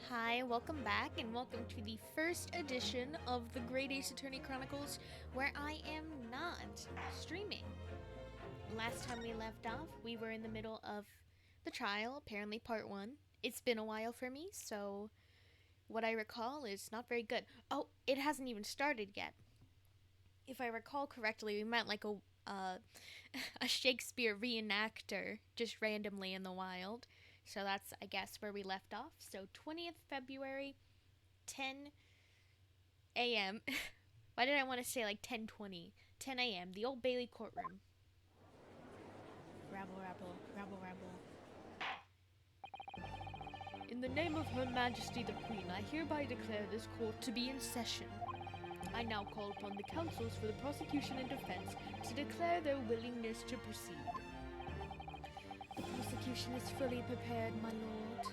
Hi, welcome back, and welcome to the first edition of the Great Ace Attorney Chronicles, where I am not streaming. Last time we left off, we were in the middle of the trial, apparently part 1. It's been a while for me, so what I recall is not very good. Oh, it hasn't even started yet. If I recall correctly, we met like a Shakespeare reenactor just randomly in the wild. So that's, I guess, where we left off. So 20th February, 10 a.m. Why did I want to say like 10:20? 10 a.m. The Old Bailey courtroom. Rabble, rabble, rabble, rabble. In the name of Her Majesty the Queen, I hereby declare this court to be in session. I now call upon the counsels for the prosecution and defense to declare their willingness to proceed. The prosecution is fully prepared, my lord.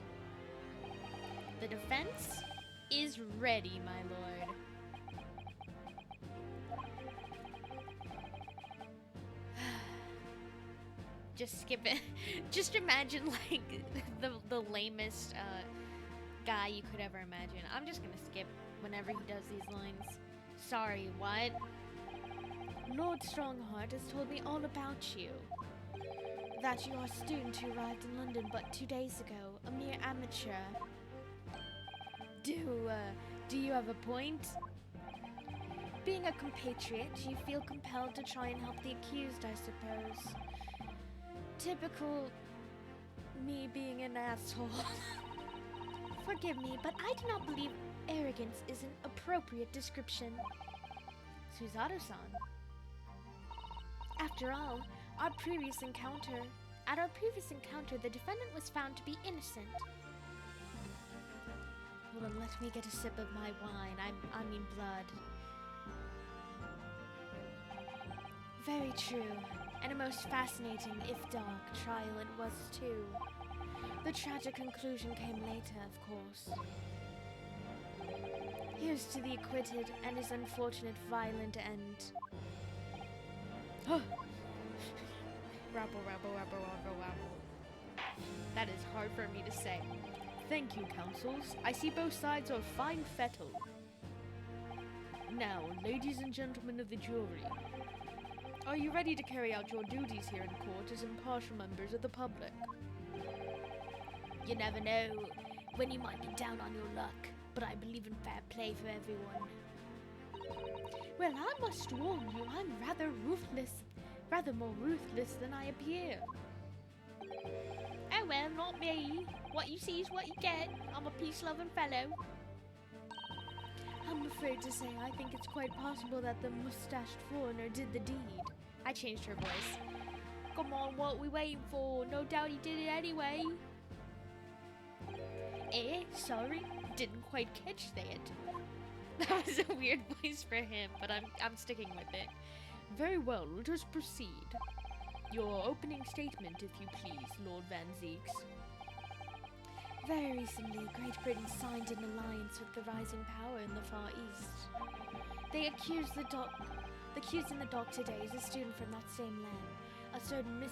The defense is ready, my lord. Just skip it. Just imagine like the lamest guy you could ever imagine. I'm just gonna skip whenever he does these lines. Sorry, what? Lord Strongheart has told me all about you. That you are a student who arrived in London but 2 days ago, a mere amateur. Do you have a point? Being a compatriot, you feel compelled to try and help the accused, I suppose. Typical me being an asshole. Forgive me, but I do not believe arrogance is an appropriate description. Suzato-san. After all, at our previous encounter, the defendant was found to be innocent. Well, then let me get a sip of my wine. I mean blood. Very true, and a most fascinating, if dark, trial it was too. The tragic conclusion came later, of course. Here's to the acquitted and his unfortunate violent end. Rabble, rabble, rabble, rabble, rabble. That is hard for me to say. Thank you, counsels. I see both sides are fine fettle. Now, ladies and gentlemen of the jury, are you ready to carry out your duties here in court as impartial members of the public? You never know when you might be down on your luck, but I believe in fair play for everyone. Well, I must warn you, I'm rather more ruthless than I appear. Oh well, not me. What you see is what you get. I'm a peace-loving fellow. I'm afraid to say I think it's quite possible that the mustached foreigner did the deed. I changed her voice. Come on, what we waiting for? No doubt he did it anyway. Sorry, didn't quite catch that. That was a weird voice for him, but I'm sticking with it. Very well, let us proceed. Your opening statement, if you please, Lord Van Zeeks. Very recently, Great Britain signed an alliance with the rising power in the Far East. They accused in the dock today is a student from that same land, a certain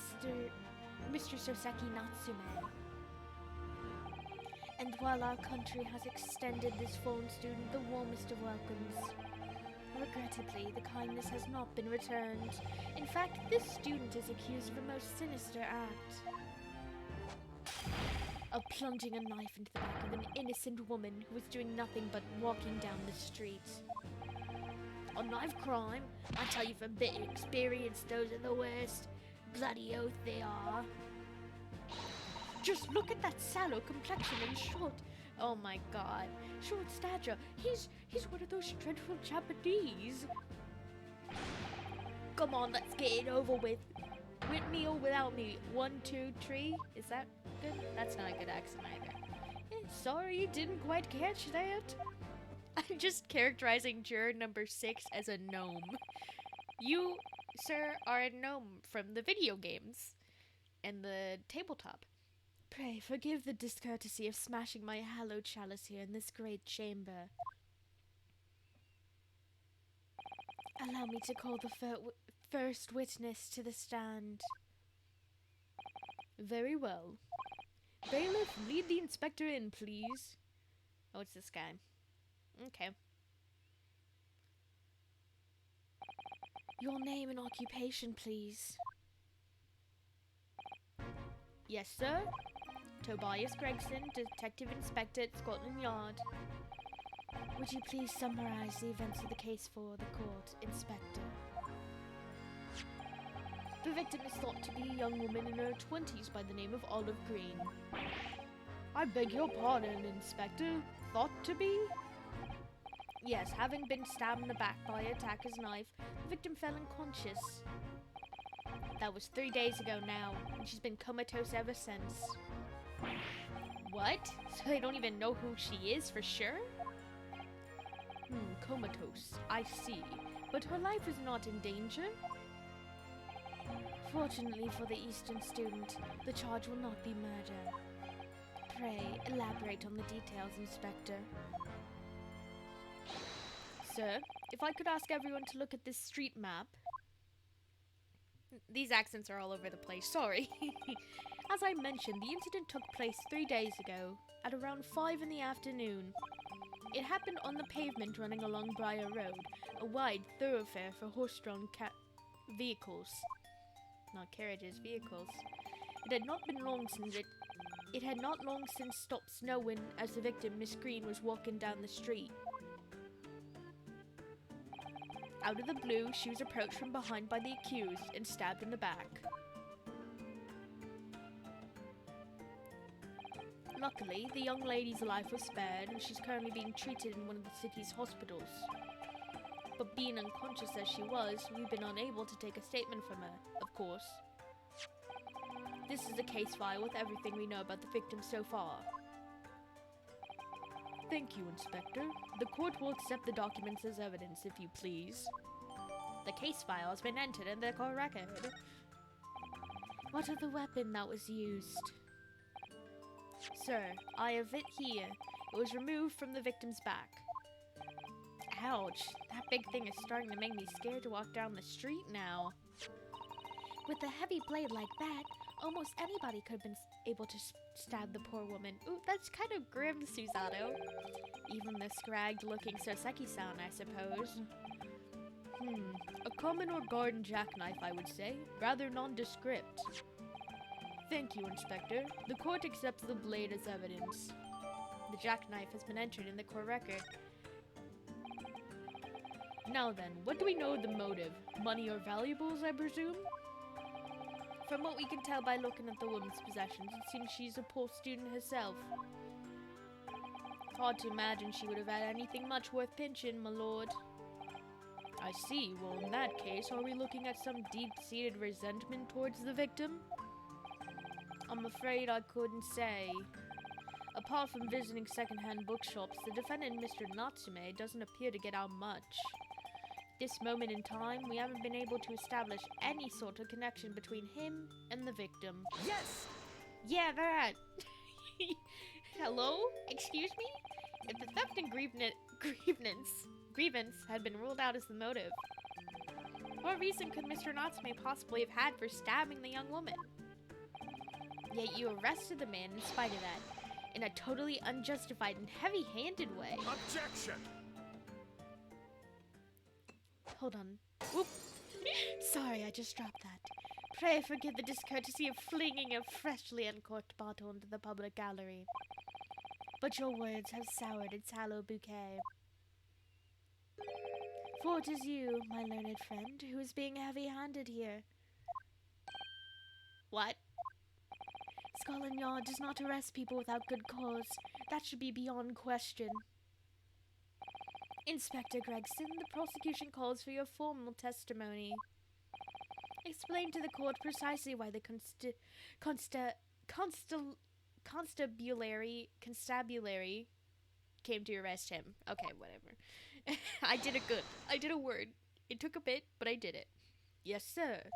Mr. Soseki Natsume. And while our country has extended this foreign student the warmest of welcomes, regrettably, the kindness has not been returned. In fact, this student is accused of a most sinister act. Of plunging a knife into the back of an innocent woman who was doing nothing but walking down the street. A knife crime? I tell you from bitter experience, those are the worst. Bloody oath they are. Just look at that sallow complexion and short. Oh my god. Short stature. He's one of those dreadful Japanese. Come on, let's get it over with. With me or without me. 1, 2, 3. Is that good? That's not a good accent either. Sorry, didn't quite catch that. I'm just characterizing juror number 6 as a gnome. You, sir, are a gnome from the video games and the tabletop. Pray forgive the discourtesy of smashing my hallowed chalice here in this great chamber. Allow me to call the first witness to the stand. Very well. Bailiff, lead the inspector in, please. Oh, it's this guy. Okay. Your name and occupation, please. Yes, sir. Tobias Gregson, Detective Inspector at Scotland Yard. Would you please summarize the events of the case for the court, Inspector? The victim is thought to be a young woman in her 20s by the name of Olive Green. I beg your pardon, Inspector. Thought to be? Yes, having been stabbed in the back by an attacker's knife, the victim fell unconscious. That was 3 days ago now, and she's been comatose ever since. What? So they don't even know who she is for sure? Comatose. I see. But her life is not in danger? Fortunately for the Eastern student, the charge will not be murder. Pray, elaborate on the details, Inspector. Sir, if I could ask everyone to look at this street map. These accents are all over the place, sorry. As I mentioned, the incident took place 3 days ago, at around 5 in the afternoon. It happened on the pavement running along Briar Road, a wide thoroughfare for horse-drawn vehicles. Not carriages, vehicles. It had not long since stopped snowing as the victim, Miss Green, was walking down the street. Out of the blue, she was approached from behind by the accused and stabbed in the back. Luckily, the young lady's life was spared and she's currently being treated in one of the city's hospitals. But being unconscious as she was, we've been unable to take a statement from her, of course. This is a case file with everything we know about the victim so far. Thank you, Inspector. The court will accept the documents as evidence, if you please. The case file has been entered in the court record. What of the weapon that was used? Sir, I have it here. It was removed from the victim's back. Ouch, that big thing is starting to make me scared to walk down the street now. With a heavy blade like that, almost anybody could have been able to stab the poor woman. Ooh, that's kind of grim, Susato. Even the scragged-looking Soseki-san, I suppose. A common or garden jackknife, I would say. Rather nondescript. Thank you, Inspector. The court accepts the blade as evidence. The jackknife has been entered in the court record. Now then, what do we know of the motive? Money or valuables, I presume? From what we can tell by looking at the woman's possessions, it seems she's a poor student herself. Hard to imagine she would have had anything much worth pinching, my lord. I see. Well, in that case, are we looking at some deep-seated resentment towards the victim? I'm afraid I couldn't say. Apart from visiting second-hand bookshops, the defendant, Mr. Natsume, doesn't appear to get out much. At this moment in time, we haven't been able to establish any sort of connection between him and the victim. Yes! Yeah, that! Hello? Excuse me? If the theft and grievance had been ruled out as the motive, what reason could Mr. Natsume possibly have had for stabbing the young woman? Yet you arrested the man in spite of that, in a totally unjustified and heavy-handed way. Objection! Hold on. Whoop! Sorry, I just dropped that. Pray forgive the discourtesy of flinging a freshly uncorked bottle into the public gallery. But your words have soured its hallowed bouquet. For it is you, my learned friend, who is being heavy-handed here. What? Scotland Yard does not arrest people without good cause. That should be beyond question. Inspector Gregson, the prosecution calls for your formal testimony. Explain to the court precisely why the constabulary came to arrest him. Okay, whatever. I did it good. I did a word. It took a bit, but I did it. Yes, sir.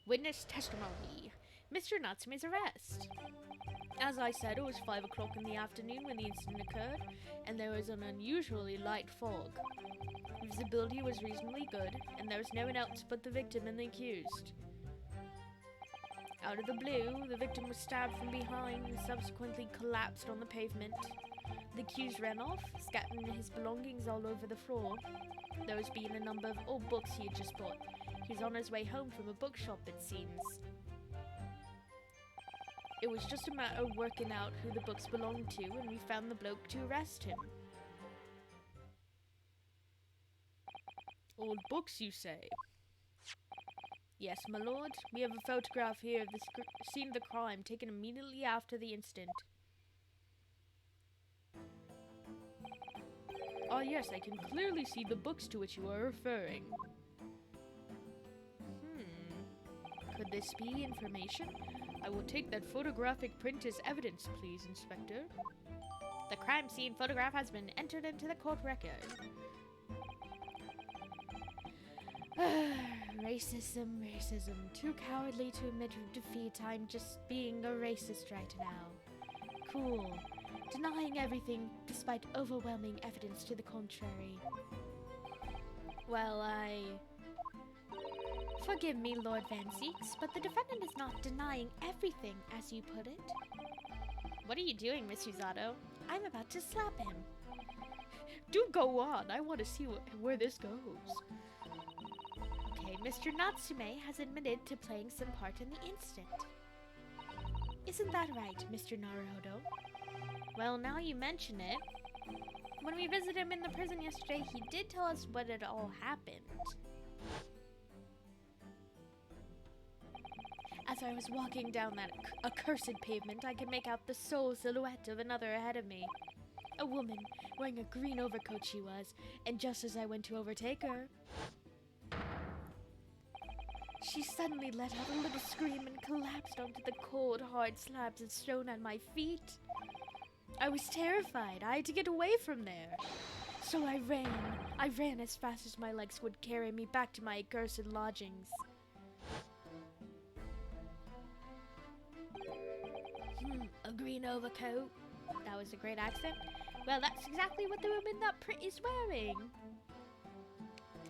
Witness testimony. Mr. Natsume's arrest. As I said, it was 5 o'clock in the afternoon when the incident occurred, and there was an unusually light fog. Visibility was reasonably good, and there was no one else but the victim and the accused. Out of the blue, the victim was stabbed from behind and subsequently collapsed on the pavement. The accused ran off, scattering his belongings all over the floor, those being a number of old books he had just bought. He was on his way home from a bookshop, it seems. It was just a matter of working out who the books belonged to, and we found the bloke to arrest him. Old books, you say? Yes, my lord. We have a photograph here of the scene of the crime, taken immediately after the incident. Ah, yes, I can clearly see the books to which you are referring. Could this be information? I will take that photographic print as evidence, please, Inspector. The crime scene photograph has been entered into the court record. Racism, racism. Too cowardly to admit defeat. I'm just being a racist right now. Cool. Denying everything despite overwhelming evidence to the contrary. Well, Forgive me, Lord Van Zeeks, but the defendant is not denying everything, as you put it. What are you doing, Miss Usato? I'm about to slap him. Do go on. I want to see where this goes. Okay, Mr. Natsume has admitted to playing some part in the incident. Isn't that right, Mr. Naruhodo? Well, now you mention it. When we visited him in the prison yesterday, he did tell us what had all happened. As I was walking down that accursed pavement, I could make out the sole silhouette of another ahead of me. A woman, wearing a green overcoat she was, and just as I went to overtake her, she suddenly let out a little scream and collapsed onto the cold, hard slabs of stone at my feet. I was terrified. I had to get away from there. So I ran. I ran as fast as my legs would carry me back to my accursed lodgings. A green overcoat. That was a great accent. Well, that's exactly what the woman that print is wearing.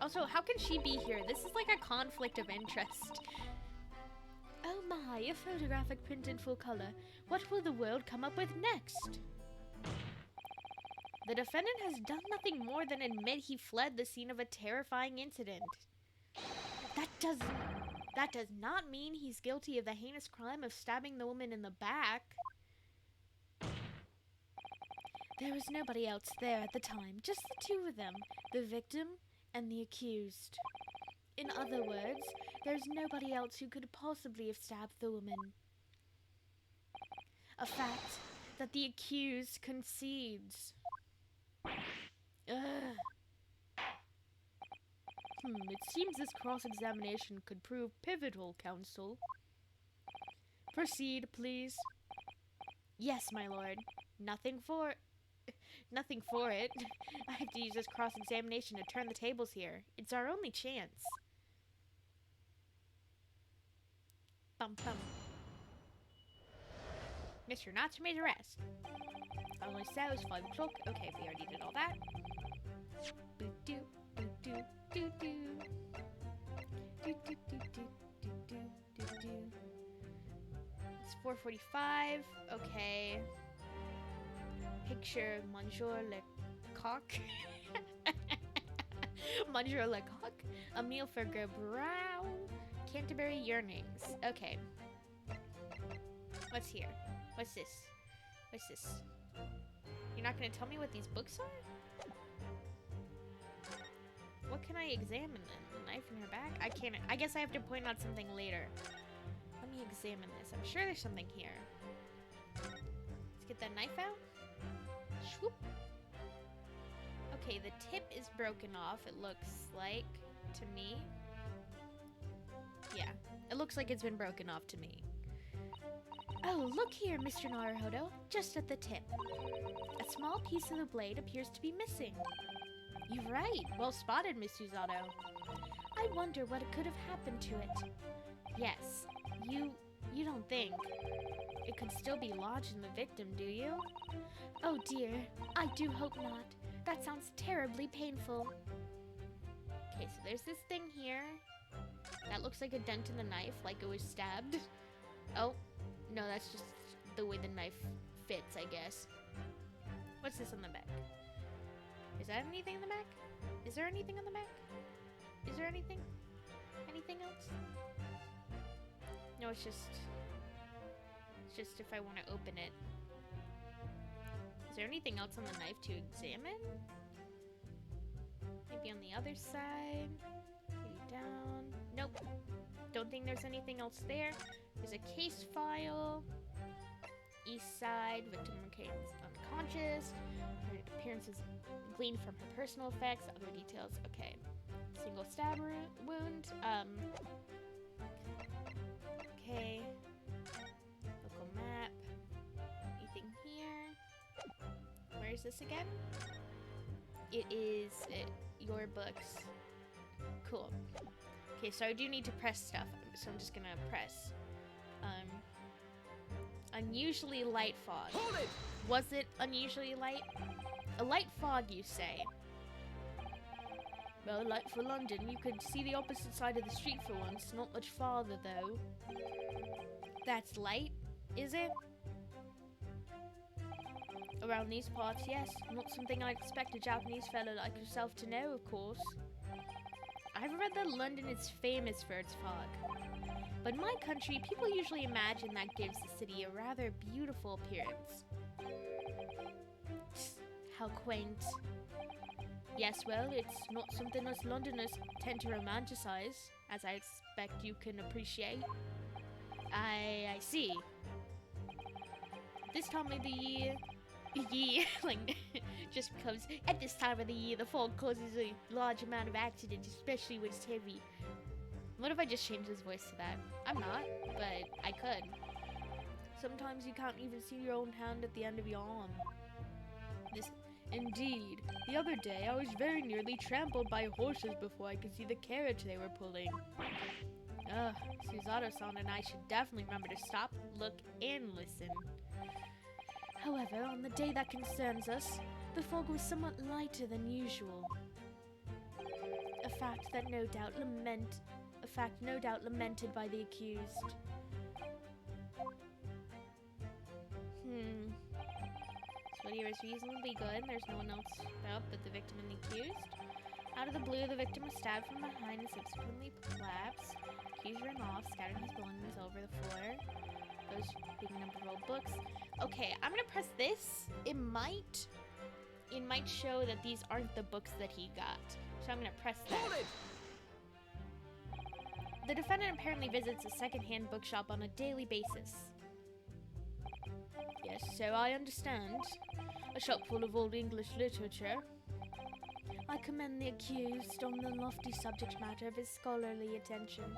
Also, how can she be here? This is like a conflict of interest. Oh my, a photographic print in full color. What will the world come up with next? The defendant has done nothing more than admit he fled the scene of a terrifying incident. That does not mean he's guilty of the heinous crime of stabbing the woman in the back. There was nobody else there at the time, just the two of them, the victim and the accused. In other words, there's nobody else who could possibly have stabbed the woman. A fact that the accused concedes. Ugh. It seems this cross-examination could prove pivotal, counsel. Proceed, please. Yes, my lord. Nothing for it. I have to use this cross-examination to turn the tables here. It's our only chance. Bum bum. Mr. Natsume's arrest. Only said it was 5 o'clock. Okay, we already did all that. Boo-doo, boo-doo, doo-doo. Do-do-do-do-do-do, do-do. It's 4:45. Okay. Picture Monsieur Lecoq. Monsieur Lecoq. A meal for Brown. Canterbury yearnings. Okay. What's here? What's this? What's this? You're not gonna tell me what these books are? What can I examine then? The knife in her back? I can't. I guess I have to point out something later. Let me examine this. I'm sure there's something here. Let's get that knife out. Swoop. Okay, the tip is broken off, it looks like, to me. Yeah, it looks like it's been broken off to me. Oh, look here, Mr. Naruhodo, just at the tip. A small piece of the blade appears to be missing. You're right. Well spotted, Miss Usato. I wonder what could have happened to it. Yes, you don't think it could still be lodged in the victim, do you? Oh dear, I do hope not. That sounds terribly painful. Okay, so there's this thing here. That looks like a dent in the knife, like it was stabbed. No, that's just the way the knife fits, I guess. What's this on the back? Is that anything on the back? Is there anything on the back? Is there anything? Anything else? No, it's just if I want to open it. Is there anything else on the knife to examine? Maybe on the other side? Maybe down? Nope. Don't think there's anything else there. There's a case file. East side, victim remains unconscious. Her appearances gleaned from her personal effects. Other details. Okay. Single stab wound. Okay. Local map. Anything here? Where is this again? It is your books. Cool. Okay, so I do need to press stuff, so I'm just gonna press. Unusually light fog. Hold it! Was it unusually light? A light fog, you say? Well, light for London. You could see the opposite side of the street for once. Not much farther, though. That's light, is it? Around these parts, yes. Not something I'd expect a Japanese fellow like yourself to know, of course. I've read that London is famous for its fog. But in my country, people usually imagine that gives the city a rather beautiful appearance. How quaint. Yes, well, it's not something us Londoners tend to romanticize, as I expect you can appreciate. I see. This time of the year, like, just because at this time of the year, the fog causes a large amount of accidents, especially when it's heavy. What if I just changed his voice to that? I'm not, but I could. Sometimes you can't even see your own hand at the end of your arm. Indeed. The other day, I was very nearly trampled by horses before I could see the carriage they were pulling. Ugh, Suzato-san and I should definitely remember to stop, look, and listen. However, on the day that concerns us, the fog was somewhat lighter than usual. A fact no doubt lamented by the accused. So here is reasonably good. There's no one else about but the victim and the accused. Out of the blue, the victim was stabbed from behind and subsequently collapsed. Accused ran off, scattering his belongings over the floor. Those being a number of old books. Okay, I'm gonna press this. It might show that these aren't the books that he got. So I'm gonna press that. Hold it! The defendant apparently visits a second-hand bookshop on a daily basis. Yes, so I understand. A shop full of old English literature. I commend the accused on the lofty subject matter of his scholarly attention.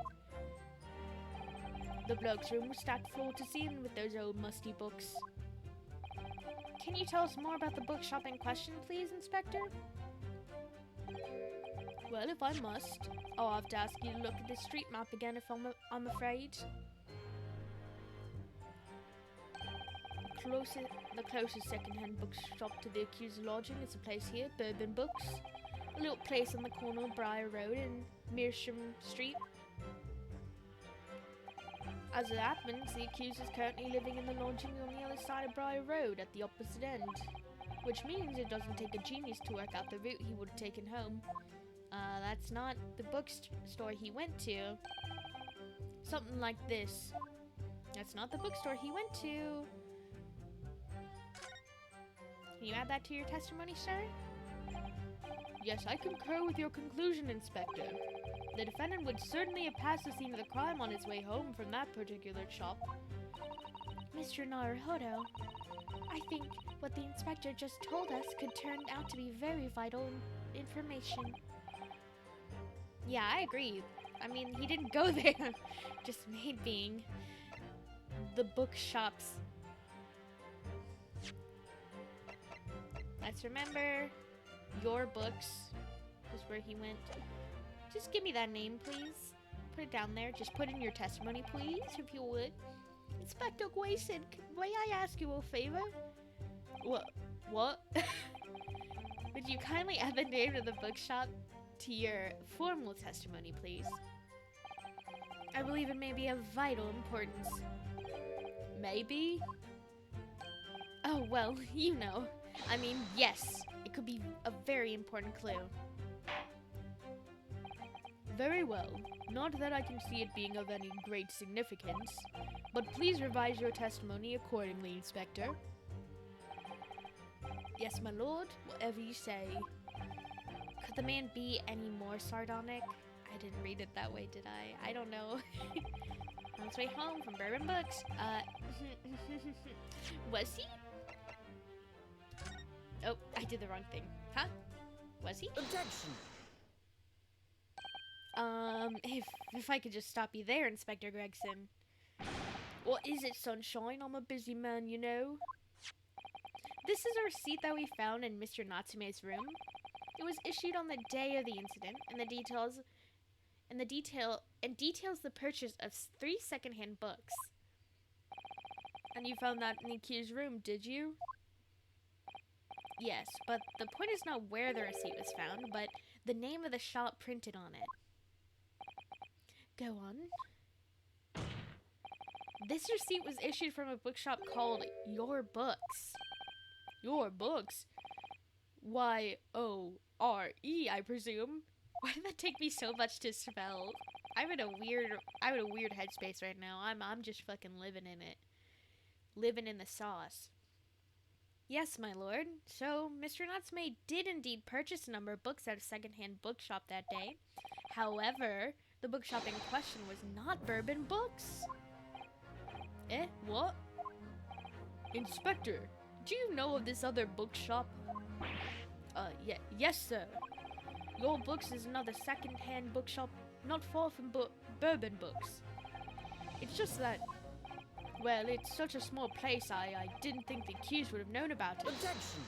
The bloke's room was stacked floor to ceiling with those old musty books. Can you tell us more about the bookshop in question, please, Inspector? Well, if I must, I'll have to ask you to look at the street map again if I'm afraid. The closest second-hand bookshop to the accused's lodging is a place here, Bourbon Books. A little place on the corner of Briar Road and Mearsham Street. As it happens, the accused is currently living in the lodging on the other side of Briar Road at the opposite end. Which means it doesn't take a genius to work out the route he would have taken home. That's not the bookstore he went to. Something like this. That's not the bookstore he went to. Can you add that to your testimony, sir? Yes, I concur with your conclusion, Inspector. The defendant would certainly have passed the scene of the crime on his way home from that particular shop. Mr. Naruhodo, I think what the inspector just told us could turn out to be very vital information. Yeah, I agree. I mean, he didn't go there. Just made being the bookshops. Let's remember your books is where he went. Just give me that name, please. Put it down there. Just put in your testimony, please, if you would. Inspector Grayson, may I ask you a favor? What? Would you kindly add the name of the bookshop to your formal testimony, please? I believe it may be of vital importance. Maybe? Oh, well, you know. I mean, yes, it could be a very important clue. Very well. Not that I can see it being of any great significance, but please revise your testimony accordingly, Inspector. Yes, my lord, whatever you say. Could the man be any more sardonic? I didn't read it that way, did I? I don't know. On his way home from Bourbon Books. Was he? Oh, I did the wrong thing. Huh? Was he? Objection! If I could just stop you there, Inspector Gregson. What is it, Sunshine? I'm a busy man, you know. This is a receipt that we found in Mr. Natsume's room. It was issued on the day of the incident, and details the purchase of 3 secondhand books. And you found that in the accused's room, did you? Yes, but the point is not where the receipt was found, but the name of the shop printed on it. Go on. This receipt was issued from a bookshop called Your Books. Your Books? Y-O-R-E, I presume. Why did that take me so much to spell? I'm in a weird headspace right now. I'm just fucking living in it. Living in the sauce. Yes, my lord. So, Mr. Natsume did indeed purchase a number of books at a secondhand bookshop that day. However, the bookshop in question was not Bourbon Books. Eh? What? Inspector, do you know of this other bookshop? Yes, sir. Your Books is another second-hand bookshop not far from Bourbon Books. It's just that, well, it's such a small place, I didn't think the accused would have known about it. Objection!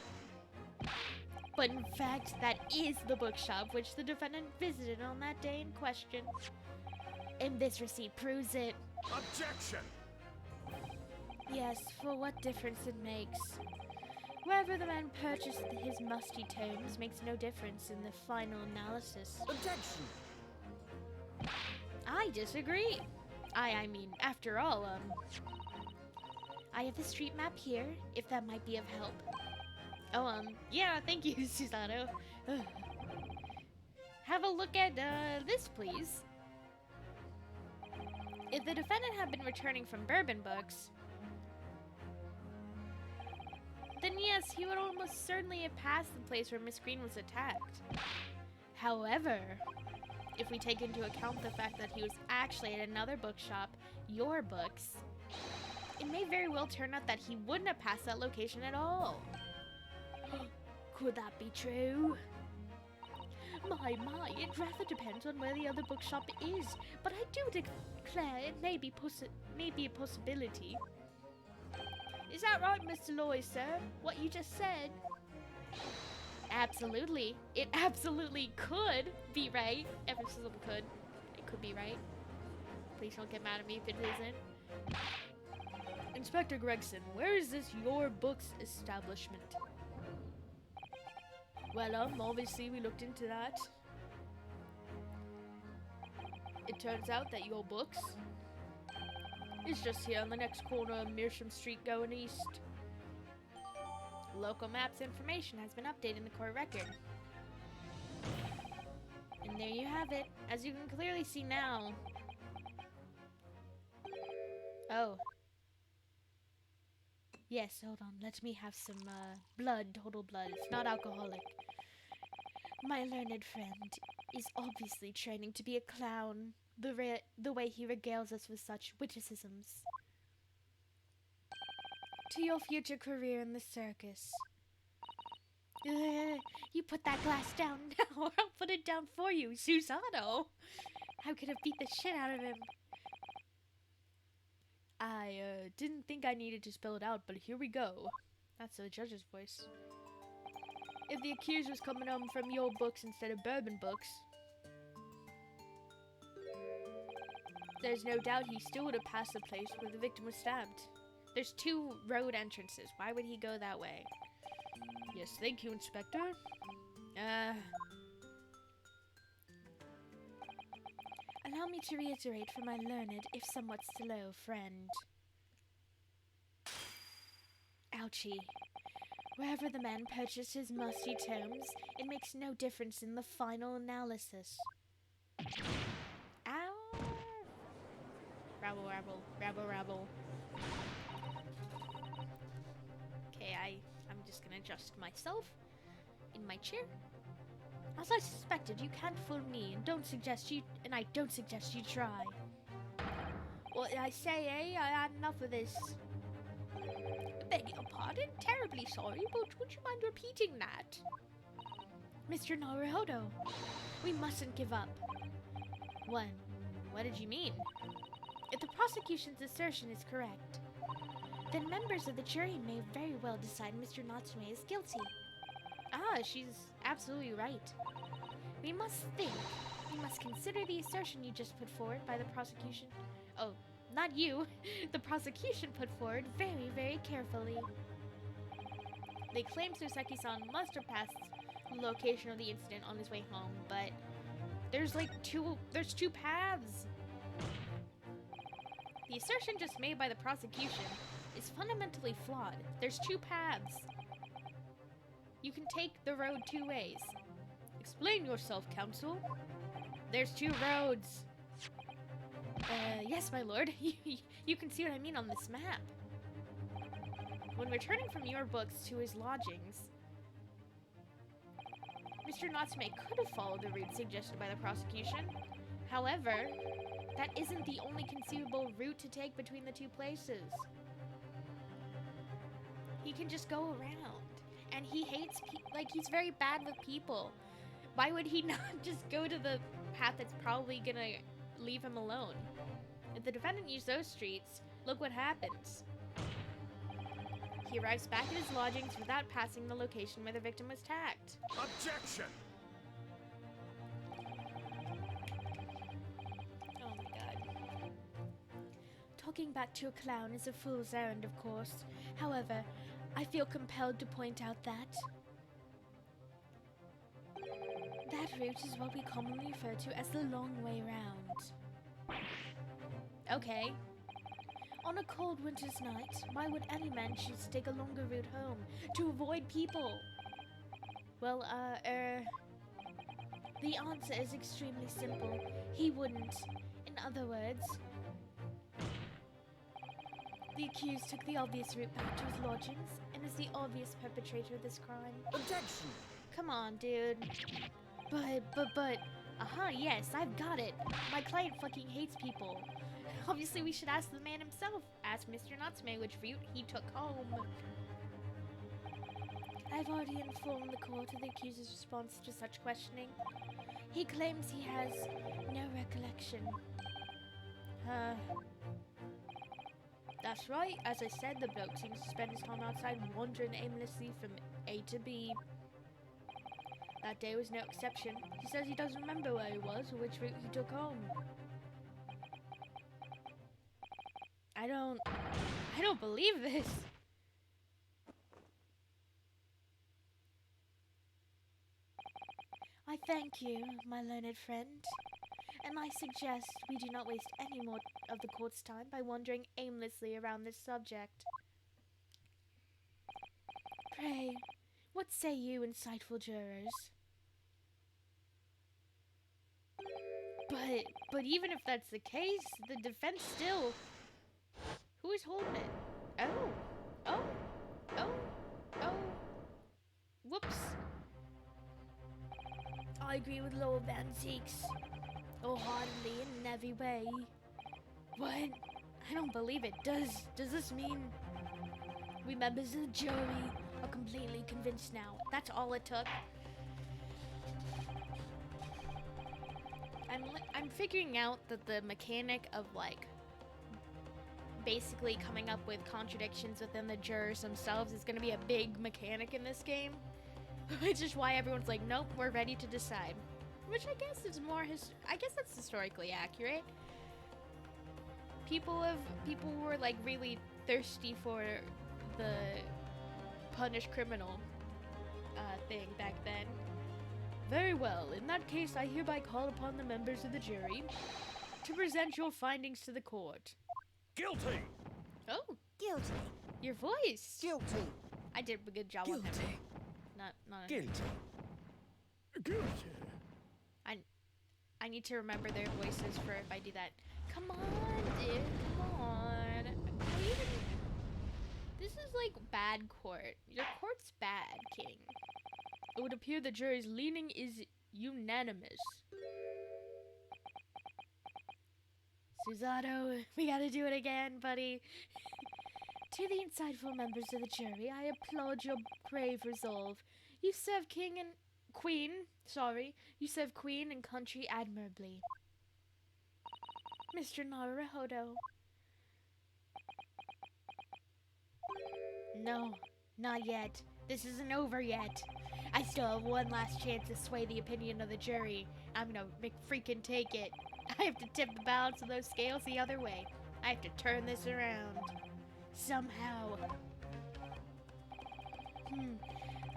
But in fact, that is the bookshop which the defendant visited on that day in question. And this receipt proves it. Objection! Yes, for what difference it makes. Wherever the man purchased his musty tomes makes no difference in the final analysis. Objection! I disagree. I mean, after all, I have the street map here, if that might be of help. Oh, yeah, thank you, Susanoo. Have a look at, this, please. If the defendant had been returning from Bourbon Books, then yes, he would almost certainly have passed the place where Miss Green was attacked. However, if we take into account the fact that he was actually at another bookshop, Your Books, it may very well turn out that he wouldn't have passed that location at all. Could that be true? My, it rather depends on where the other bookshop is, but I do declare it may be a possibility. Is that right, Mr. Loy, sir? What you just said? Absolutely. It absolutely could be right. Ever so little could. It could be right. Please don't get mad at me if it isn't. Inspector Gregson, where is this Your Books establishment? Well, obviously we looked into that. It turns out that Your Books is just here on the next corner of Mearsham Street going east. Local maps information has been updated in the court record. And there you have it, as you can clearly see now. Oh. Yes, hold on, let me have some, blood, total blood. It's not alcoholic. My learned friend is obviously training to be a clown, the way he regales us with such witticisms. To your future career in the circus. You put that glass down now, or I'll put it down for you, Susanoo. I could have beat the shit out of him. I didn't think I needed to spell it out, but here we go. That's the judge's voice. If the accused was coming home from Your Books instead of Bourbon Books, there's no doubt he still would have passed the place where the victim was stabbed. There's 2 road entrances. Why would he go that way? Yes, thank you, Inspector. Allow me to reiterate for my learned, if somewhat slow, friend. Gucci. Wherever the man purchased his musty tomes, it makes no difference in the final analysis. Ow! Rabble, rabble, rabble, rabble. Okay, I'm just gonna adjust myself in my chair. As I suspected, you can't fool me, and I don't suggest you try. What did I say, eh? I had enough of this. Beg your pardon? Terribly sorry, but would you mind repeating that? Mr. Naruhodo, we mustn't give up. What did you mean? If the prosecution's assertion is correct, then members of the jury may very well decide Mr. Natsume is guilty. Ah, she's absolutely right. We must consider the assertion you just put forward by the prosecution. Oh, not you. The prosecution put forward very, very carefully. They claim Soseki-san must have passed the location of the incident on his way home, but there's two paths. The assertion just made by the prosecution is fundamentally flawed. There's two paths. You can take the road two ways. Explain yourself, counsel. There's two roads. Yes, my lord. You can see what I mean on this map. When returning from your books to his lodgings, Mr. Natsume could have followed the route suggested by the prosecution. However, that isn't the only conceivable route to take between the two places. He can just go around. And he hates he's very bad with people. Why would he not just go to the path that's probably gonna leave him alone? If the defendant used those streets, look what happens. He arrives back at his lodgings without passing the location where the victim was tagged. Objection! Oh my god. Talking back to a clown is a fool's errand, of course. However, I feel compelled to point out that route is what we commonly refer to as the long way round. Okay. On a cold winter's night, why would any man choose to take a longer route home to avoid people? Well, the answer is extremely simple. He wouldn't. In other words, the accused took the obvious route back to his lodgings and is the obvious perpetrator of this crime. Objection! Come on, dude. But, yes, I've got it. My client fucking hates people. Obviously, we should ask the man himself. Ask Mr. Natsume which route he took home. I've already informed the court of the accuser's response to such questioning. He claims he has no recollection. That's right. As I said, the bloke seems to spend his time outside wandering aimlessly from A to B. That day was no exception. He says he doesn't remember where he was or which route he took home. I don't believe this. I thank you, my learned friend, and I suggest we do not waste any more of the court's time by wandering aimlessly around this subject. Pray, what say you, insightful jurors? But even if that's the case, the defense still... Who is holding it? Oh. Whoops. I agree with Lord Van Zeeks. Wholeheartedly and in every way. What? I don't believe it. Does this mean we members of the jury are completely convinced now? That's all it took. I'm figuring out that the mechanic of basically coming up with contradictions within the jurors themselves is going to be a big mechanic in this game. Which is why everyone's like, nope, we're ready to decide. Which I guess is more I guess that's historically accurate. People were really thirsty for the punish criminal thing back then. Very well, in that case I hereby call upon the members of the jury to present your findings to the court. Guilty! Oh, Guilty. your voice. Guilty. I did a good job on him. Guilty. Not on him. Guilty. Guilty. I need to remember their voices for if I do that. Come on, dude. Come on. This is like bad court. Your court's bad, King. It would appear the jury's leaning is unanimous. Susato, we gotta do it again, buddy. To the insightful members of the jury, I applaud your brave resolve. You serve King and Queen, you serve Queen and country admirably. Mr. Naruhodo. No, not yet. This isn't over yet. I still have one last chance to sway the opinion of the jury. I'm gonna freaking take it. I have to tip the balance of those scales the other way. I have to turn this around. Somehow.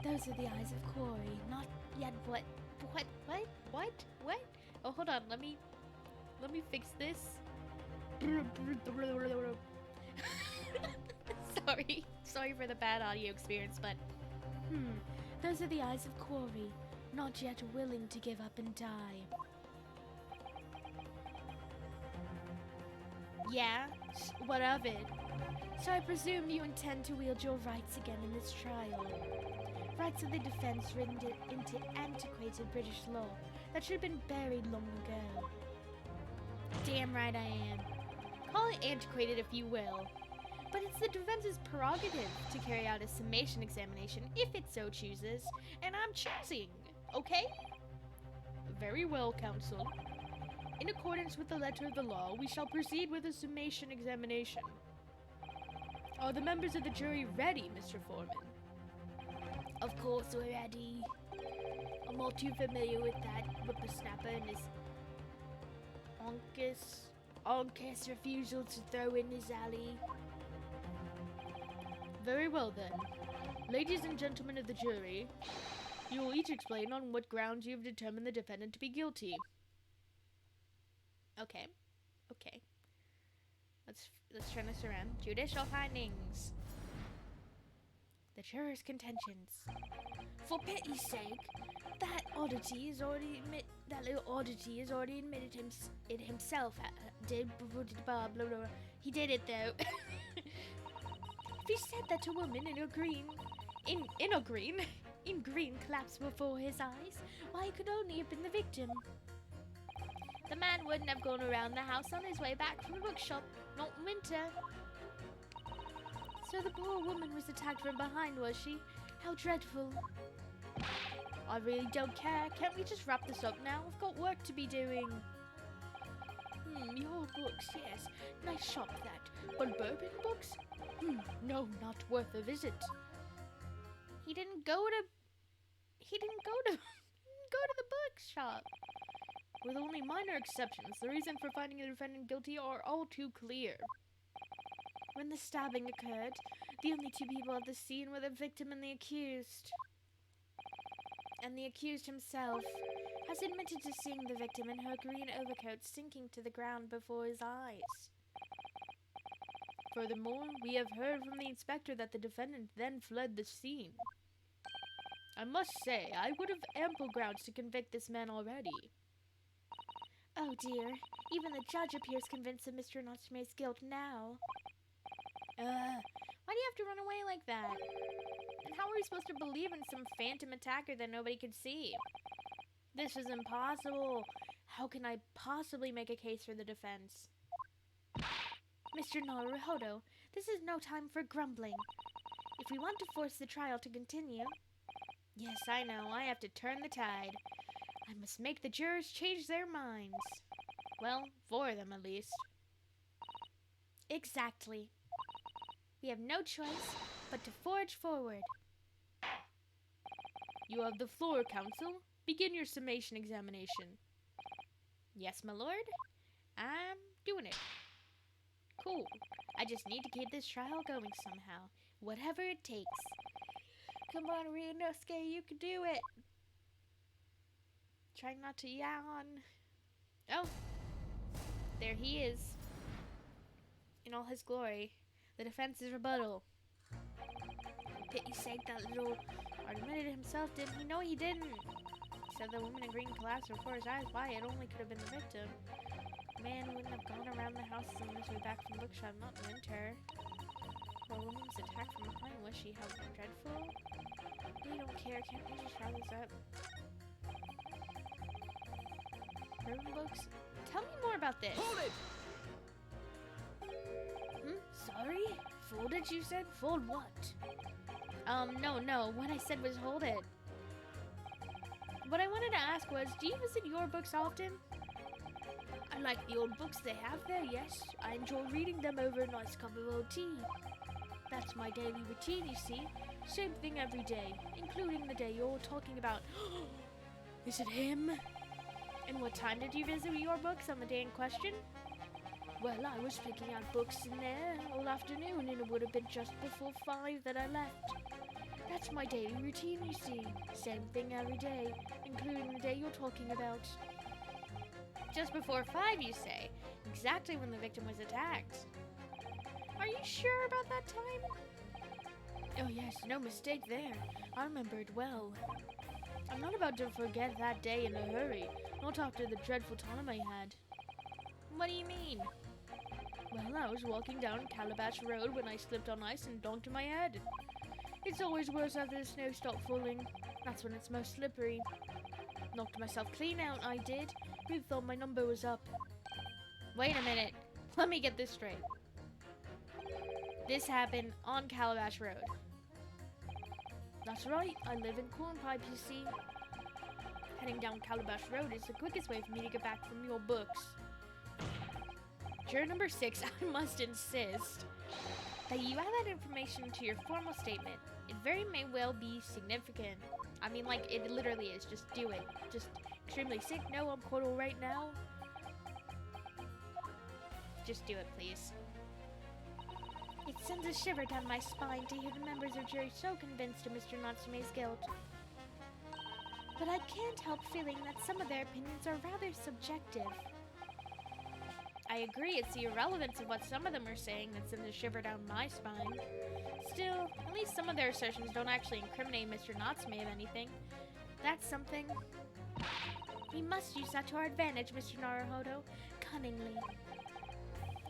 Those are the eyes of Corey. Not yet what? Oh, hold on. Let me fix this. Sorry for the bad audio experience, but those are the eyes of Corey, not yet willing to give up and die. Yeah? What of it? So I presume you intend to wield your rights again in this trial. Rights of the defense written into antiquated British law that should have been buried long ago. Damn right I am. Call it antiquated if you will. But it's the defense's prerogative to carry out a summation examination if it so chooses, and I'm choosing, okay? Very well, counsel. In accordance with the letter of the law, we shall proceed with a summation examination. Are the members of the jury ready, Mr. Foreman? Of course we're ready. I'm all too familiar with that whippersnapper and his Onkus refusal to throw in his alley. Very well then. Ladies and gentlemen of the jury, you will each explain on what grounds you have determined the defendant to be guilty. Okay. Let's turn this around. Judicial Findings. The juror's contentions. For pity's sake, that little oddity has already admitted it himself. Blah, blah, blah. He did it though. If he said that a woman in green collapsed before his eyes, why, it could only have been the victim. The man wouldn't have gone around the house on his way back from the bookshop, not in winter. So the poor woman was attacked from behind, was she? How dreadful. I really don't care. Can't we just wrap this up now? We've got work to be doing. Your books, yes. Nice shop that. But bourbon books? No, not worth a visit. He didn't go to the bookshop. With only minor exceptions, the reason for finding the defendant guilty are all too clear. When the stabbing occurred, the only two people at the scene were the victim and the accused. And the accused himself has admitted to seeing the victim in her green overcoat sinking to the ground before his eyes. Furthermore, we have heard from the inspector that the defendant then fled the scene. I must say, I would have ample grounds to convict this man already. Oh dear, even the judge appears convinced of Mr. Natsume's guilt now. Why do you have to run away like that? And how are we supposed to believe in some phantom attacker that nobody could see? This is impossible. How can I possibly make a case for the defense? Mr. Naruhodo, this is no time for grumbling. If we want to force the trial to continue... Yes, I know, I have to turn the tide. I must make the jurors change their minds. Well, 4 of them at least. Exactly. We have no choice but to forge forward. You have the floor, counsel. Begin your summation examination. Yes, my lord. I'm doing it. Cool. I just need to keep this trial going somehow. Whatever it takes. Come on, Ryunosuke, you can do it. Trying not to yawn. Oh. There he is. In all his glory. The defense's rebuttal. Pity's sake, that little admitted it himself, didn't he? No, he didn't. He said the woman in green collapsed before his eyes. Why? It only could have been the victim. Man wouldn't have gone around the house on his way back from the bookshop, not in winter. Well, a woman was attacked from behind. Was she? How dreadful? We don't care. Can't we just round this up? Room books? Tell me more about this. Hold it! Sorry? Folded, you said? Fold what? No. What I said was hold it. What I wanted to ask was, do you visit your books often? I like the old books they have there, yes. I enjoy reading them over a nice cup of old tea. That's my daily routine, you see. Same thing every day, including the day you're talking about. Is it him? And what time did you visit your books on the day in question? Well, I was picking out books in there all afternoon, and it would have been just before 5 that I left. That's my daily routine, you see. Same thing every day, including the day you're talking about. Just before 5, you say? Exactly when the victim was attacked. Are you sure about that time? Oh yes, no mistake there. I remember it well. I'm not about to forget that day in a hurry, not after the dreadful time I had. What do you mean? Well, I was walking down Calabash Road when I slipped on ice and donked my head. It's always worse after the snow stopped falling. That's when it's most slippery. Knocked myself clean out, I did. Who thought my number was up? Wait a minute. Let me get this straight. This happened on Calabash Road. That's right. I live in Cornpipe, you see. Heading down Calabash Road is the quickest way for me to get back from your books. Juror number 6, I must insist that you add that information to your formal statement. It very may well be significant. I mean, like, it literally is. Just do it. Just extremely sick. No, I'm quite alright now. Just do it, please. It sends a shiver down my spine to hear the members of jury so convinced of Mr. Natsume's guilt. But I can't help feeling that some of their opinions are rather subjective. I agree, it's the irrelevance of what some of them are saying that sends a shiver down my spine. Still, at least some of their assertions don't actually incriminate Mr. Natsume of anything. That's something. We must use that to our advantage, Mr. Naruhodo. Cunningly.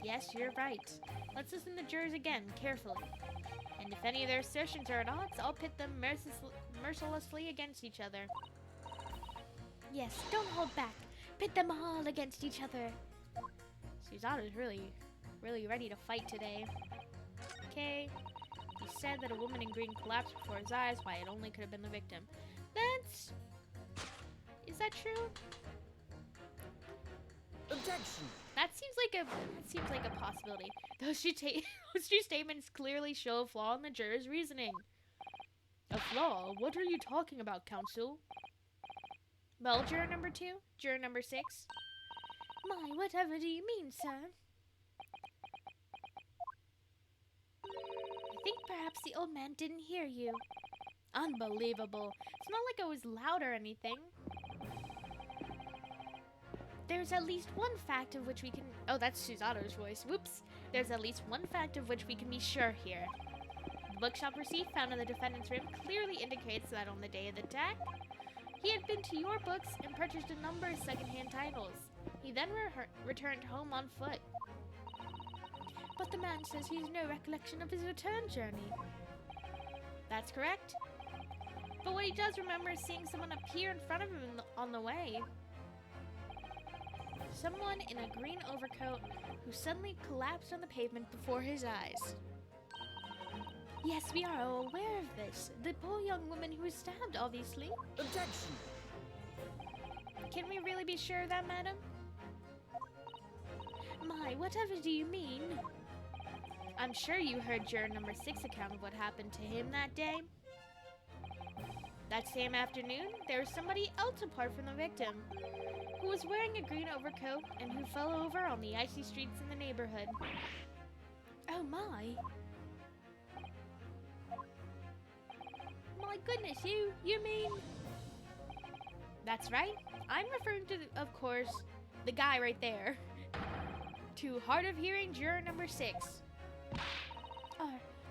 Yes, you're right. Let's listen to the jurors again, carefully. And if any of their assertions are at odds, I'll pit them mercilessly against each other. Yes, don't hold back. Pit them all against each other. Susano's really ready to fight today. Okay. He said that a woman in green collapsed before his eyes. Why, it only could have been the victim. That's... Is that true? Objection! That seems like a possibility. Those two statements clearly show a flaw in the juror's reasoning. A flaw? What are you talking about, counsel? Well, juror number 2? Juror number 6? My, whatever do you mean, sir? I think perhaps the old man didn't hear you. Unbelievable. It's not like I was loud or anything. There's at least one fact of which we can... Oh, that's Susano's voice. Whoops. There's at least one fact of which we can be sure here. The bookshop receipt found in the defendant's room clearly indicates that on the day of the attack, he had been to your books and purchased a number of secondhand titles. He then returned home on foot. But the man says he has no recollection of his return journey. That's correct. But what he does remember is seeing someone appear in front of him on the way. Someone in a green overcoat who suddenly collapsed on the pavement before his eyes. Yes, we are all aware of this. The poor young woman who was stabbed, obviously. Objection! Can we really be sure of that, madam? My, whatever do you mean? I'm sure you heard juror number 6 account of what happened to him that day. That same afternoon, there was somebody else apart from the victim, who was wearing a green overcoat and who fell over on the icy streets in the neighborhood. Oh my. My goodness, you mean... That's right. I'm referring to, of course, the guy right there. To hard of hearing juror number 6.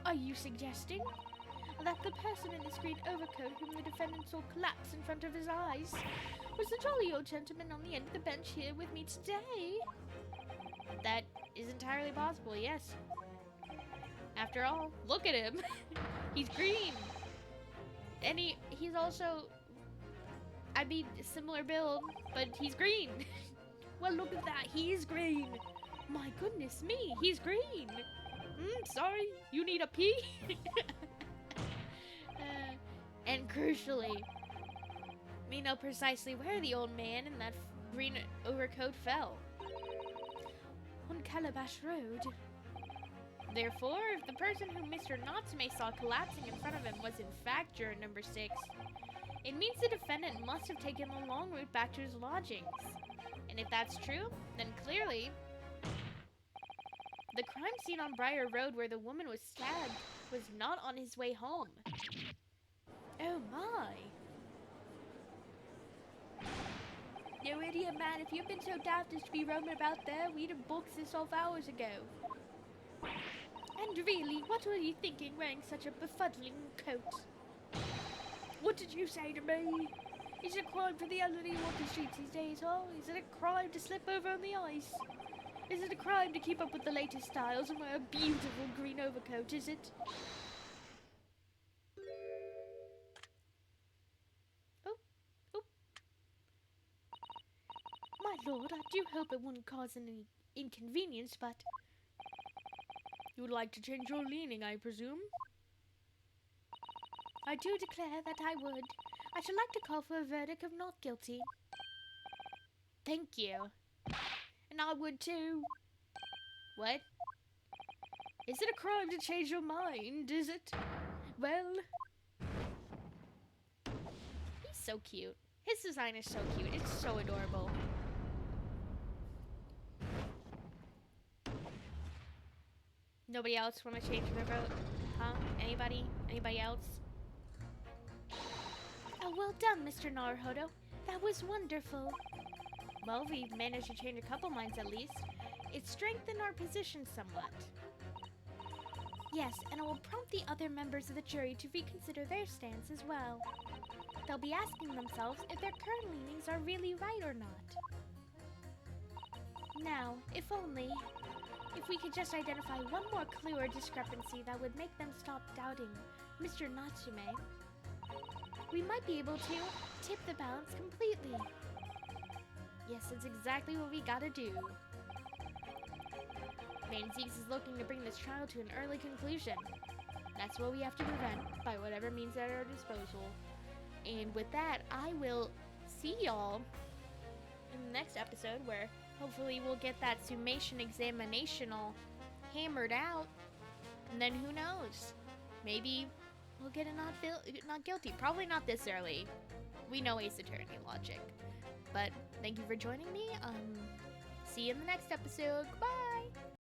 Are you suggesting? that the person in the green overcoat whom the defendant saw collapse in front of his eyes was the jolly old gentleman on the end of the bench here with me today? That is entirely possible, yes. After all, look at him. He's green. And he's also, I mean, similar build, but he's green. Well, look at that. He is green. My goodness me, he's green. Sorry, you need a pee? And crucially, we know precisely where the old man in that green overcoat fell. On Calabash Road. Therefore, if the person whom Mr. Natsume saw collapsing in front of him was in fact juror number 6, it means the defendant must have taken the long route back to his lodgings. And if that's true, then clearly the crime scene on Briar Road where the woman was stabbed was not on his way home. Oh my. You idiot man, if you'd been so daft as to be roaming about there, we'd have booked this off hours ago. And really, what were you thinking wearing such a befuddling coat? What did you say to me? Is it a crime for the elderly to walk the streets these days, huh? Is it a crime to slip over on the ice? Is it a crime to keep up with the latest styles and wear a beautiful green overcoat, is it? Oh. My lord, I do hope it wouldn't cause any inconvenience, but... You would like to change your leaning, I presume? I do declare that I would. I should like to call for a verdict of not guilty. Thank you. And I would too. What? Is it a crime to change your mind, is it? Well... He's so cute. His design is so cute. It's so adorable. Nobody else want to change their vote? Huh? Anybody? Anybody else? Oh, well done, Mr. Naruhodo. That was wonderful. Well, we've managed to change a couple minds at least. It strengthened our position somewhat. Yes, and it will prompt the other members of the jury to reconsider their stance as well. They'll be asking themselves if their current leanings are really right or not. Now, if we could just identify one more clue or discrepancy that would make them stop doubting Mr. Natsume, we might be able to tip the balance completely. Yes, that's exactly what we gotta do. Manzeeks is looking to bring this trial to an early conclusion. That's what we have to prevent by whatever means at our disposal. And with that, I will see y'all in the next episode where hopefully we'll get that Summation Examination all hammered out. And then who knows? Maybe we'll get a not guilty. Probably not this early. We know Ace Attorney logic. But thank you for joining me. See you in the next episode. Goodbye!